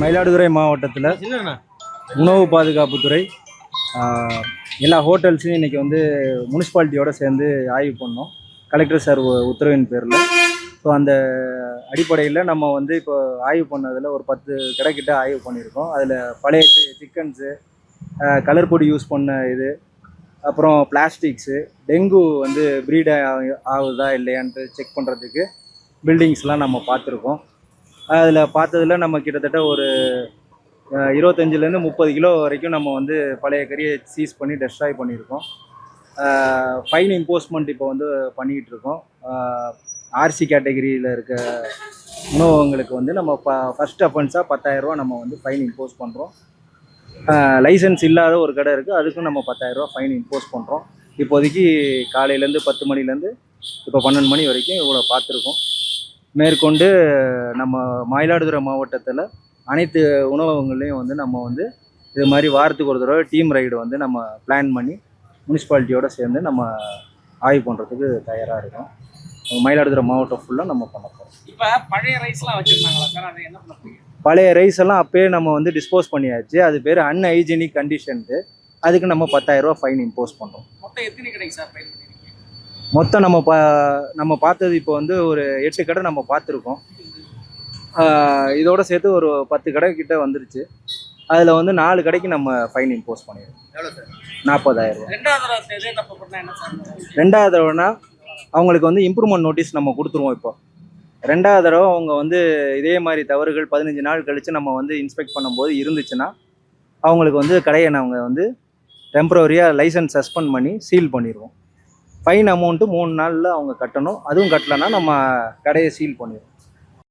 மயிலாடுதுறை மாவட்டத்தில் உணவு பாதுகாப்புத்துறை எல்லா ஹோட்டல்ஸையும் இன்றைக்கி வந்து முனிசிபாலிட்டியோடு சேர்ந்து ஆய்வு பண்ணோம் கலெக்டர் சார் உத்தரவின் பேரில். ஸோ அந்த அடிப்படையில் நம்ம வந்து இப்போ ஆய்வு பண்ணதில் ஒரு 10 கடைக்கிட்ட ஆய்வு பண்ணியிருக்கோம். அதில் பழைய சிக்கன்ஸு, கலர் பொடி யூஸ் பண்ண இது, அப்புறம் பிளாஸ்டிக்ஸு, டெங்கு வந்து ப்ரீட் ஆகுதா இல்லையான்ட்டு செக் பண்ணுறதுக்கு பில்டிங்ஸ்லாம் நம்ம பார்த்துருக்கோம். அதில் பார்த்ததில் நம்ம கிட்டத்தட்ட ஒரு 25லேருந்து 30 கிலோ வரைக்கும் நம்ம வந்து பழைய கறியை சீஸ் பண்ணி டெஸ்ட்ராய் பண்ணியிருக்கோம். ஃபைன் இம்போஸ்மெண்ட் இப்போ வந்து பண்ணிக்கிட்டு இருக்கோம். ஆர்சி கேட்டகரியில் இருக்க உணவகங்களுக்கு வந்து நம்ம ஃபஸ்ட் அஃபென்ஸாக 10,000 ரூபா நம்ம வந்து ஃபைன் இம்போஸ் பண்ணுறோம். லைசன்ஸ் இல்லாத ஒரு கடை இருக்குது, அதுக்கும் நம்ம 10,000 ரூபா ஃபைன் இம்போஸ் பண்ணுறோம். இப்போதைக்கு காலையிலேருந்து 10 மணிலேருந்து இப்போ 12 மணி வரைக்கும் இவ்வளோ பார்த்துருக்கோம். மேற்கொண்டு நம்ம மயிலாடுதுறை மாவட்டத்தில் அனைத்து உணவகங்கள்லேயும் வந்து நம்ம வந்து இது மாதிரி வாரத்துக்கு ஒரு தடவை டீம் ரைடு வந்து நம்ம பிளான் பண்ணி முனிசிபாலிட்டியோடு சேர்ந்து நம்ம ஆய்வு பண்ணுறதுக்கு தயாராக இருக்கோம். மயிலாடுதுறை மாவட்டம் ஃபுல்லாக நம்ம பண்ண போகிறோம். இப்போ பழைய ரைஸ்லாம் வச்சுருந்தாங்களா சார், அதை என்ன பண்ணுறீங்க? பழைய ரைஸ் எல்லாம் அப்போயே நம்ம வந்து டிஸ்போஸ் பண்ணியாச்சு. அது பேர் அன்ஹைஜீனிக் கண்டிஷனுக்கு. அதுக்கு நம்ம 10,000 ரூபா ஃபைன் இம்போஸ் பண்ணுறோம். மொத்தம் எத்தனை கிடைக்கு சார் ஃபைன் பண்ணிருக்கீங்க? மொத்தம் நம்ம பார்த்தது இப்போ வந்து ஒரு 8 கடை நம்ம பார்த்துருக்கோம். இதோட சேர்த்து ஒரு 10 கடை கிட்ட வந்துருச்சு. அதில் வந்து 4 கடைக்கு நம்ம ஃபைன் இம்போஸ் பண்ணிடுறோம். எவ்வளோ சார்? 40,000 ரூபா. ரெண்டாவது தடவைனா அவங்களுக்கு வந்து இம்ப்ரூவ்மெண்ட் நோட்டீஸ் நம்ம கொடுத்துருவோம். இப்போ 2வது தடவை அவங்க வந்து இதே மாதிரி தவறுகள் 15 நாள் கழித்து நம்ம வந்து இன்ஸ்பெக்ட் பண்ணும்போது இருந்துச்சுன்னா அவங்களுக்கு வந்து கடையை நாங்கள் வந்து டெம்பரரியாக லைசன்ஸ் சஸ்பெண்ட் பண்ணி சீல் பண்ணிடுவோம். ஃபைன் அமௌண்ட்டு 3 நாளில் அவங்க கட்டணும். அதுவும் கட்டலைன்னா நம்ம கடையை சீல் பண்ணிடுவோம்.